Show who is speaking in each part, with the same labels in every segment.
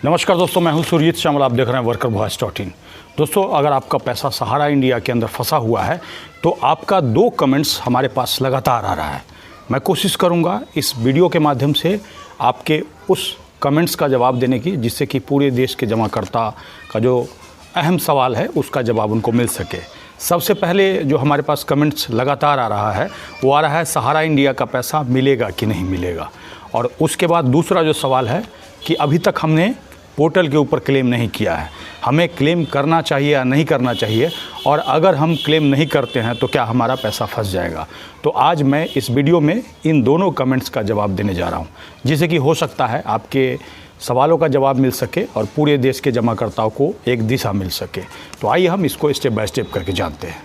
Speaker 1: नमस्कार दोस्तों, मैं हूं सुरजीत श्यामल। आप देख रहे हैं workervoice.in। दोस्तों, अगर आपका पैसा सहारा इंडिया के अंदर फंसा हुआ है तो आपका 2 कमेंट्स हमारे पास लगातार आ रहा है। मैं कोशिश करूंगा इस वीडियो के माध्यम से आपके उस कमेंट्स का जवाब देने की, जिससे कि पूरे देश के जमाकर्ता का जो अहम सवाल है उसका जवाब उनको मिल सके। सबसे पहले जो हमारे पास कमेंट्स लगातार आ रहा है वो आ रहा है सहारा इंडिया का पैसा मिलेगा कि नहीं मिलेगा। और उसके बाद दूसरा जो सवाल है कि अभी तक हमने पोर्टल के ऊपर क्लेम नहीं किया है, हमें क्लेम करना चाहिए या नहीं करना चाहिए, और अगर हम क्लेम नहीं करते हैं तो क्या हमारा पैसा फंस जाएगा। तो आज मैं इस वीडियो में इन दोनों कमेंट्स का जवाब देने जा रहा हूं, जिससे कि हो सकता है आपके सवालों का जवाब मिल सके और पूरे देश के जमाकर्ताओं को एक दिशा मिल सके। तो आइए हम इसको स्टेप बाय स्टेप करके जानते हैं।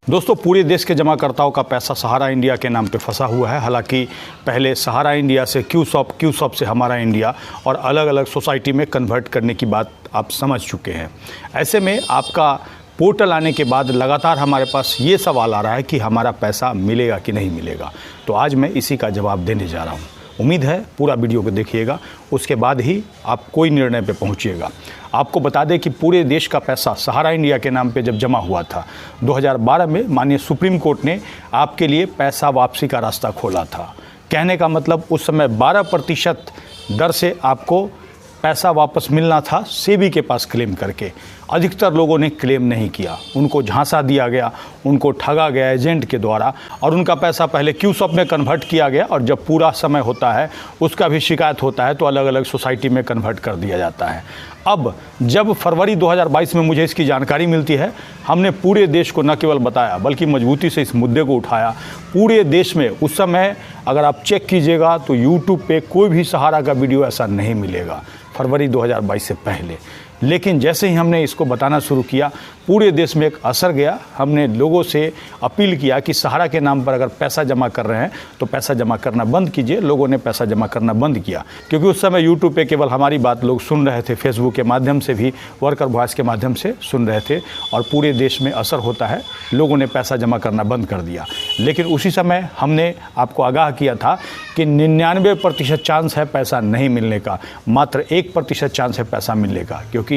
Speaker 1: दोस्तों, पूरे देश के जमाकर्ताओं का पैसा सहारा इंडिया के नाम पे फंसा हुआ है। हालांकि पहले सहारा इंडिया से क्यूसॉप से हमारा इंडिया और अलग अलग सोसाइटी में कन्वर्ट करने की बात आप समझ चुके हैं। ऐसे में आपका पोर्टल आने के बाद लगातार हमारे पास ये सवाल आ रहा है कि हमारा पैसा मिलेगा कि नहीं मिलेगा। तो आज मैं इसी का जवाब देने जा रहा हूँ। उम्मीद है पूरा वीडियो को देखिएगा, उसके बाद ही आप कोई निर्णय पे पहुँचिएगा। आपको बता दें कि पूरे देश का पैसा सहारा इंडिया के नाम पे जब जमा हुआ था 2012 में, माननीय सुप्रीम कोर्ट ने आपके लिए पैसा वापसी का रास्ता खोला था। कहने का मतलब उस समय 12% दर से आपको पैसा वापस मिलना था सेबी के पास क्लेम करके। अधिकतर लोगों ने क्लेम नहीं किया, उनको झांसा दिया गया, उनको ठगा गया एजेंट के द्वारा, और उनका पैसा पहले क्यूसॉप में कन्वर्ट किया गया, और जब पूरा समय होता है उसका भी शिकायत होता है तो अलग अलग सोसाइटी में कन्वर्ट कर दिया जाता है। अब जब फरवरी 2022 में मुझे इसकी जानकारी मिलती है, हमने पूरे देश को न केवल बताया बल्कि मजबूती से इस मुद्दे को उठाया। पूरे देश में उस समय अगर आप चेक कीजिएगा तो यूट्यूब पे कोई भी सहारा का वीडियो ऐसा नहीं मिलेगा फरवरी 2022 से पहले। लेकिन जैसे ही हमने इसको बताना शुरू किया, पूरे देश में एक असर गया। हमने लोगों से अपील किया कि सहारा के नाम पर अगर पैसा जमा कर रहे हैं तो पैसा जमा करना बंद कीजिए। लोगों ने पैसा जमा करना बंद किया, क्योंकि उस समय यूट्यूब पे केवल हमारी बात लोग सुन रहे थे, फेसबुक के माध्यम से भी, वर्कर वॉइस के माध्यम से सुन रहे थे, और पूरे देश में असर होता है। लोगों ने पैसा जमा करना बंद कर दिया। लेकिन उसी समय हमने आपको आगाह किया था कि 99% चांस है पैसा नहीं मिलने का, मात्र 1% चांस है पैसा मिलने का, क्योंकि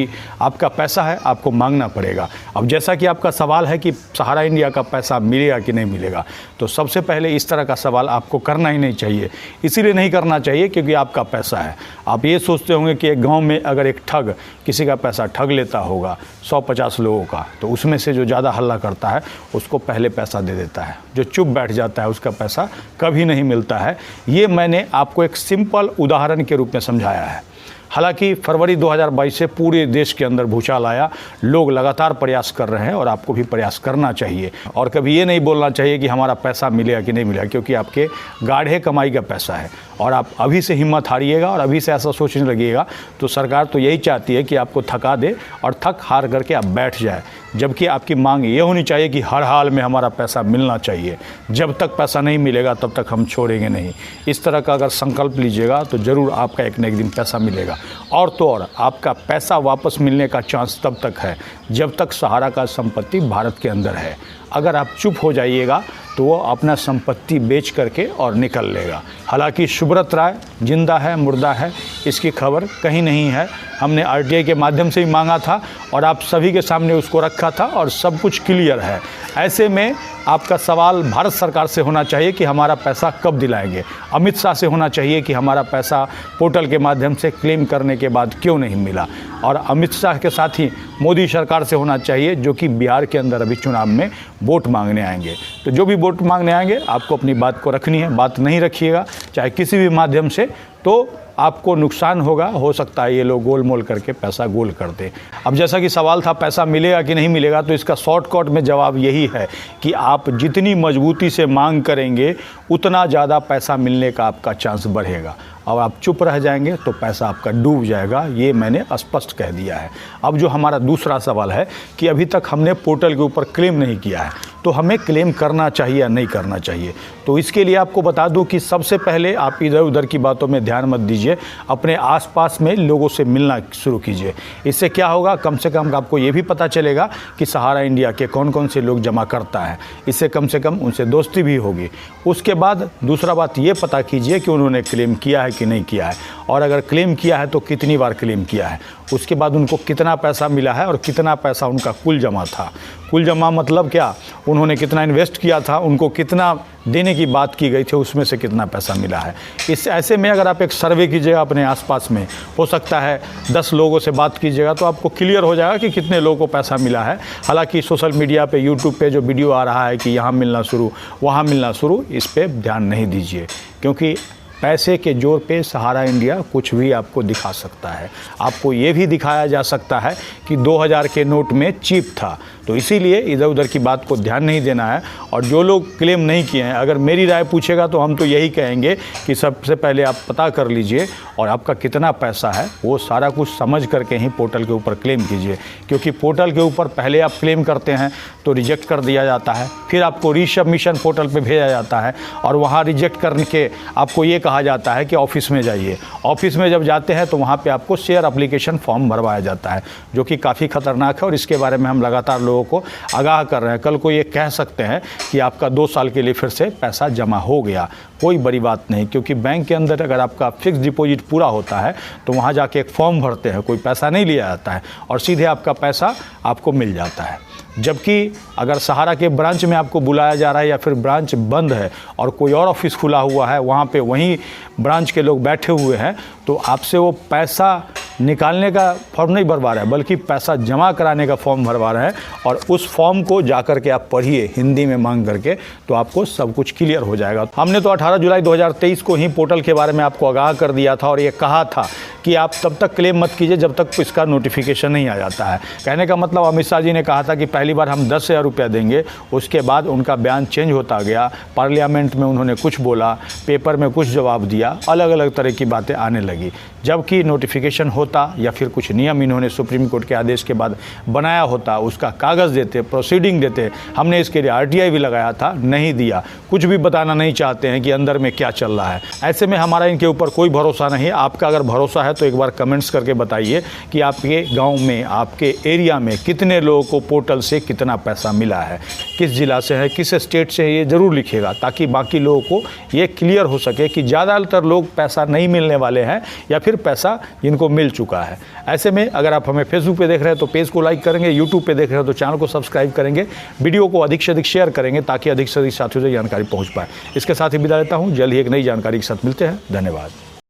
Speaker 1: आपका पैसा है, आपको मांगना पड़ेगा। अब जैसा कि आपका सवाल है कि सहारा इंडिया का पैसा मिलेगा कि नहीं मिलेगा, तो सबसे पहले इस तरह का सवाल आपको करना ही नहीं चाहिए। इसीलिए नहीं करना चाहिए क्योंकि आपका पैसा है। आप ये सोचते होंगे कि एक गांव में अगर एक ठग किसी का पैसा ठग लेता होगा 150 लोगों का, तो उसमें से जो ज़्यादा हल्ला करता है उसको पहले पैसा दे देता है, जो चुप बैठ जाता है उसका पैसा कभी नहीं मिलता है। ये मैंने आपको एक सिंपल उदाहरण के रूप में समझाया है। हालांकि फरवरी 2022 से पूरे देश के अंदर भूचाल आया, लोग लगातार प्रयास कर रहे हैं और आपको भी प्रयास करना चाहिए। और कभी ये नहीं बोलना चाहिए कि हमारा पैसा मिलेगा कि नहीं मिलेगा, क्योंकि आपके गाढ़े कमाई का पैसा है। और आप अभी से हिम्मत हारिएगा और अभी से ऐसा सोचने लगिएगा तो सरकार तो यही चाहती है कि आपको थका दे और थक हार करके आप बैठ जाए, जबकि आपकी मांग ये होनी चाहिए कि हर हाल में हमारा पैसा मिलना चाहिए। जब तक पैसा नहीं मिलेगा तब तक हम छोड़ेंगे नहीं। इस तरह का अगर संकल्प लीजिएगा तो ज़रूर आपका एक न एक दिन पैसा मिलेगा। और तो और आपका पैसा वापस मिलने का चांस तब तक है जब तक सहारा का संपत्ति भारत के अंदर है। अगर आप चुप हो जाइएगा तो वो अपना संपत्ति बेच करके और निकल लेगा। हालांकि सुब्रत राय जिंदा है मुर्दा है इसकी खबर कहीं नहीं है। हमने आरटीआई के माध्यम से ही मांगा था और आप सभी के सामने उसको रखा था और सब कुछ क्लियर है। ऐसे में आपका सवाल भारत सरकार से होना चाहिए कि हमारा पैसा कब दिलाएंगे। अमित शाह से होना चाहिए कि हमारा पैसा पोर्टल के माध्यम से क्लेम करने के बाद क्यों नहीं मिला। और अमित शाह के साथ ही मोदी सरकार से होना चाहिए, जो कि बिहार के अंदर अभी चुनाव में वोट मांगने आएंगे। तो जो भी वोट मांगने आएंगे आपको अपनी बात को रखनी है। बात नहीं रखिएगा चाहे किसी भी माध्यम से तो आपको नुकसान होगा। हो सकता है ये लोग गोल मोल करके पैसा गोल कर दे। अब जैसा कि सवाल था पैसा मिलेगा कि नहीं मिलेगा, तो इसका शॉर्टकट में जवाब यही है कि आप जितनी मजबूती से मांग करेंगे उतना ज़्यादा पैसा मिलने का आपका चांस बढ़ेगा। और आप चुप रह जाएंगे तो पैसा आपका डूब जाएगा, ये मैंने स्पष्ट कह दिया है। अब जो हमारा दूसरा सवाल है कि अभी तक हमने पोर्टल के ऊपर क्लेम नहीं किया है, तो हमें क्लेम करना चाहिए या नहीं करना चाहिए। तो इसके लिए आपको बता दूं कि सबसे पहले आप इधर उधर की बातों में ध्यान मत दीजिए, अपने आसपास में लोगों से मिलना शुरू कीजिए। इससे क्या होगा, कम से कम आपको ये भी पता चलेगा कि सहारा इंडिया के कौन कौन से लोग जमा करता है, इससे कम से कम उनसे दोस्ती भी होगी। उसके बाद दूसरा बात ये पता कीजिए कि उन्होंने क्लेम किया है कि नहीं किया है, और अगर क्लेम किया है तो कितनी बार क्लेम किया है, उसके बाद उनको कितना पैसा मिला है और कितना पैसा उनका कुल जमा था। कुल जमा मतलब क्या, उन्होंने कितना इन्वेस्ट किया था, उनको कितना देने की बात की गई थी, उसमें से कितना पैसा मिला है। इस ऐसे में अगर आप एक सर्वे कीजिएगा अपने आसपास में, हो सकता है 10 लोगों से बात कीजिएगा तो आपको क्लियर हो जाएगा कि कितने लोगों को पैसा मिला है। हालांकि सोशल मीडिया पे, यूट्यूब पे जो वीडियो आ रहा है कि यहाँ मिलना शुरू, वहाँ मिलना शुरू, इस पर ध्यान नहीं दीजिए, क्योंकि पैसे के जोर पे सहारा इंडिया कुछ भी आपको दिखा सकता है। आपको ये भी दिखाया जा सकता है कि 2000 के नोट में चिप था, तो इसीलिए इधर उधर की बात को ध्यान नहीं देना है। और जो लोग क्लेम नहीं किए हैं, अगर मेरी राय पूछेगा तो हम तो यही कहेंगे कि सबसे पहले आप पता कर लीजिए और आपका कितना पैसा है वो सारा कुछ समझ करके ही पोर्टल के ऊपर क्लेम कीजिए, क्योंकि पोर्टल के ऊपर पहले आप क्लेम करते हैं तो रिजेक्ट कर दिया जाता है, फिर आपको रीसबमिशन पोर्टल पर भेजा जाता है और वहाँ रिजेक्ट करने के आपको ये कहा जाता है कि ऑफिस में जाइए। ऑफिस में जब जाते हैं तो वहाँ पे आपको शेयर एप्लीकेशन फॉर्म भरवाया जाता है, जो कि काफ़ी खतरनाक है और इसके बारे में हम लगातार लोगों को आगाह कर रहे हैं। कल को ये कह सकते हैं कि आपका 2 साल के लिए फिर से पैसा जमा हो गया, कोई बड़ी बात नहीं, क्योंकि बैंक के अंदर अगर आपका फिक्स डिपॉजिट पूरा होता है तो वहाँ जाके एक फॉर्म भरते हैं, कोई पैसा नहीं लिया जाता है और सीधे आपका पैसा आपको मिल जाता है। जबकि अगर सहारा के ब्रांच में आपको बुलाया जा रहा है या फिर ब्रांच बंद है और कोई और ऑफिस खुला हुआ है, वहाँ पे वहीं ब्रांच के लोग बैठे हुए हैं, तो आपसे वो पैसा निकालने का फॉर्म नहीं भरवा रहा है, बल्कि पैसा जमा कराने का फॉर्म भरवा रहे हैं। और उस फॉर्म को जा कर के आप पढ़िए हिंदी में मांग करके, तो आपको सब कुछ क्लियर हो जाएगा। हमने तो 18 जुलाई 2023 को ही पोर्टल के बारे में आपको आगाह कर दिया था और ये कहा था कि आप तब तक क्लेम मत कीजिए जब तक इसका नोटिफिकेशन नहीं आ जाता है। कहने का मतलब अमित शाह जी ने कहा था कि पहली बार हम 10,000 रुपया देंगे, उसके बाद उनका बयान चेंज होता गया, पार्लियामेंट में उन्होंने कुछ बोला, पेपर में कुछ जवाब दिया, अलग अलग तरह की बातें आने लगी। जबकि नोटिफिकेशन होता या फिर कुछ नियम इन्होंने सुप्रीम कोर्ट के आदेश के बाद बनाया होता, उसका कागज़ देते, प्रोसीडिंग देते। हमने इसके लिए RTI भी लगाया था, नहीं दिया, कुछ भी बताना नहीं चाहते हैं कि अंदर में क्या चल रहा है। ऐसे में हमारा इनके ऊपर कोई भरोसा नहीं है। आपका अगर भरोसा है तो एक बार कमेंट्स करके बताइए कि आपके गांव में, आपके एरिया में कितने लोगों को पोर्टल से कितना पैसा मिला है, किस जिला से है, किस स्टेट से है, ये ज़रूर लिखिएगा, ताकि बाकी लोगों को ये क्लियर हो सके कि ज़्यादातर लोग पैसा नहीं मिलने वाले हैं या फिर पैसा जिनको मिल चुका है। ऐसे में अगर आप हमें फेसबुक पे देख रहे हैं तो पेज को लाइक करेंगे, यूट्यूब पे देख रहे हैं तो चैनल को सब्सक्राइब करेंगे, वीडियो को अधिक से अधिक शेयर करेंगे ताकि अधिक से अधिक साथियों तक जानकारी पहुँच पाए। इसके साथ ही विदा लेता हूँ, जल्द ही एक नई जानकारी के साथ मिलते हैं। धन्यवाद।